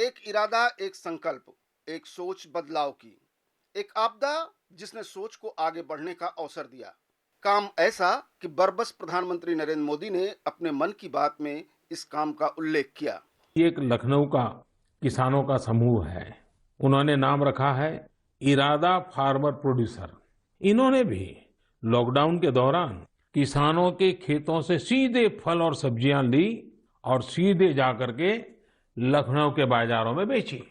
एक इरादा, एक संकल्प, एक सोच बदलाव की, एक आपदा जिसने सोच को आगे बढ़ने का अवसर दिया। काम ऐसा कि बरबस प्रधानमंत्री नरेंद्र मोदी ने अपने मन की बात में इस काम का उल्लेख किया। ये एक लखनऊ का किसानों का समूह है। उन्होंने नाम रखा है इरादा फार्मर प्रोड्यूसर। इन्होंने भी लॉकडाउन के दौरान किसानों के खेतों से सीधे फल और सब्जियां ली और सीधे जाकर के लखनऊ के बाजारों में बेची।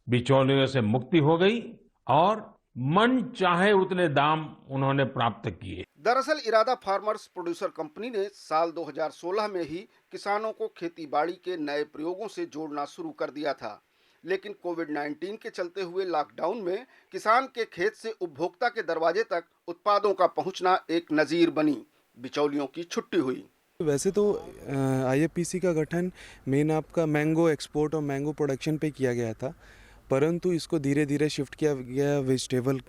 बिचौलियों से मुक्ति हो गई और मन चाहे उतने दाम उन्होंने प्राप्त किए। दरअसल इरादा फार्मर्स प्रोड्यूसर कंपनी ने साल 2016 में ही किसानों को खेती बाड़ी के नए प्रयोगों से जोड़ना शुरू कर दिया था। लेकिन कोविड-19 के चलते हुए लॉकडाउन में किसान के खेत से उपभोक्ता के दरवाजे तक उत्पादों का पहुंचना एक नजीर बनी। बिचौलियों की छुट्टी हुई। वैसे तो आईएफपीसी का गठन मेन आपका मैंगो एक्सपोर्ट और मैंगो प्रोडक्शन पे किया गया था, परंतु इसको धीरे धीरे शिफ्ट किया गया वेजिटेबल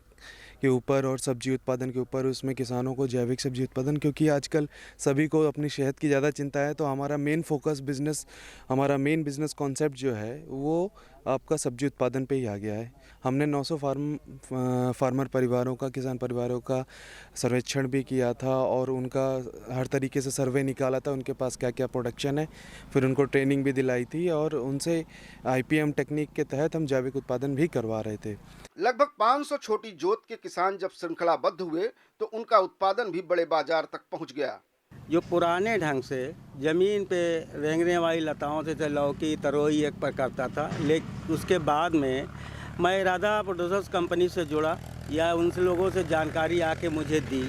के ऊपर और सब्जी उत्पादन के ऊपर। उसमें किसानों को जैविक सब्जी उत्पादन, क्योंकि आजकल सभी को अपनी सेहत की ज़्यादा चिंता है, तो हमारा मेन बिजनेस कॉन्सेप्ट जो है वो आपका सब्जी उत्पादन पे ही आ गया है। हमने 900 फार्मर परिवारों का, किसान परिवारों का सर्वेक्षण भी किया था और उनका हर तरीके से सर्वे निकाला था, उनके पास क्या क्या प्रोडक्शन है। फिर उनको ट्रेनिंग भी दिलाई थी और उनसे आईपीएम टेक्निक के तहत हम जैविक उत्पादन भी करवा रहे थे। लगभग 500 छोटी जोत के किसान जब श्रृंखलाबद्ध हुए तो उनका उत्पादन भी बड़े बाजार तक पहुंच गया। जो पुराने ढंग से ज़मीन पे रेंगने वाली लताओं से लौकी तरोई एक पर करता था, लेकिन उसके बाद में मैं इरादा प्रोड्यूसर्स कंपनी से जुड़ा या उन लोगों से जानकारी आके मुझे दी,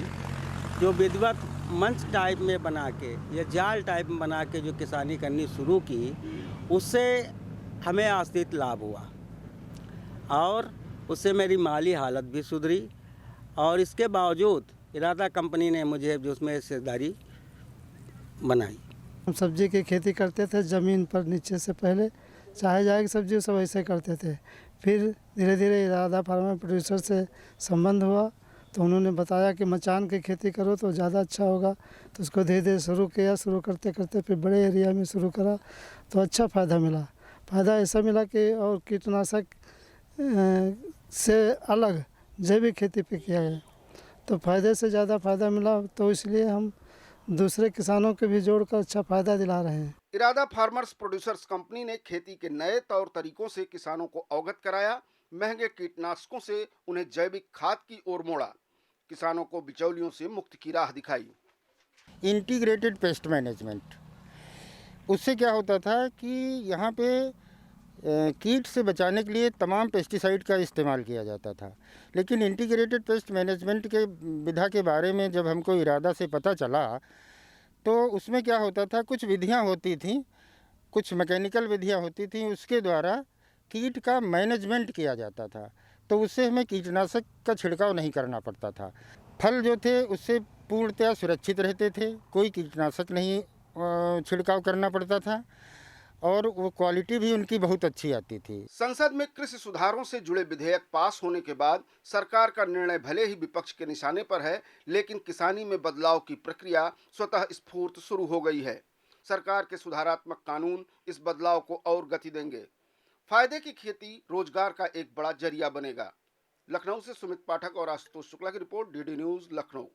जो विधिवत मंच टाइप में बना के या जाल टाइप में बना के जो किसानी करनी शुरू की, उससे हमें आश्रित लाभ हुआ और उससे मेरी माली हालत भी सुधरी। और इसके बावजूद इरादा कंपनी ने मुझे जो उसमें हिस्सेदारी बनाई। हम सब्जी की खेती करते थे ज़मीन पर नीचे से, पहले चाहे जाए की सब्जी सब ऐसे करते थे। फिर धीरे धीरे इरादा फार्मर प्रोड्यूसर से संबंध हुआ तो उन्होंने बताया कि मचान की खेती करो तो ज़्यादा अच्छा होगा, तो उसको धीरे धीरे शुरू किया। शुरू करते करते फिर बड़े एरिया में शुरू करा तो अच्छा फ़ायदा मिला। फ़ायदा ऐसा मिला कि और कीटनाशक से अलग जैविक खेती पे किया गया तो फ़ायदे से ज़्यादा फ़ायदा मिला, तो इसलिए हम दूसरे किसानों को भी जोड़कर अच्छा फ़ायदा दिला रहे हैं। इरादा फार्मर्स प्रोड्यूसर्स कंपनी ने खेती के नए तौर तरीकों से किसानों को अवगत कराया, महंगे कीटनाशकों से उन्हें जैविक खाद की ओर मोड़ा, किसानों को बिचौलियों से मुक्ति की राह दिखाई। इंटीग्रेटेड पेस्ट मैनेजमेंट, उससे क्या होता था कि यहाँ पे कीट से बचाने के लिए तमाम पेस्टिसाइड का इस्तेमाल किया जाता था। लेकिन इंटीग्रेटेड पेस्ट मैनेजमेंट के विधा के बारे में जब हमको इरादा से पता चला तो उसमें क्या होता था, कुछ विधियाँ होती थीं, कुछ मैकेनिकल विधियाँ होती थीं, उसके द्वारा कीट का मैनेजमेंट किया जाता था, तो उससे हमें कीटनाशक का छिड़काव नहीं करना पड़ता था। फल जो थे उससे पूर्णतया सुरक्षित रहते थे, कोई कीटनाशक नहीं छिड़काव करना पड़ता था और वो क्वालिटी भी उनकी बहुत अच्छी आती थी। संसद में कृषि सुधारों से जुड़े विधेयक पास होने के बाद सरकार का निर्णय भले ही विपक्ष के निशाने पर है, लेकिन किसानी में बदलाव की प्रक्रिया स्वतः स्फूर्त शुरू हो गई है। सरकार के सुधारात्मक कानून इस बदलाव को और गति देंगे। फायदे की खेती रोजगार का एक बड़ा जरिया बनेगा। लखनऊ से सुमित पाठक और आशुतोष शुक्ला की रिपोर्ट, डीडी न्यूज, लखनऊ।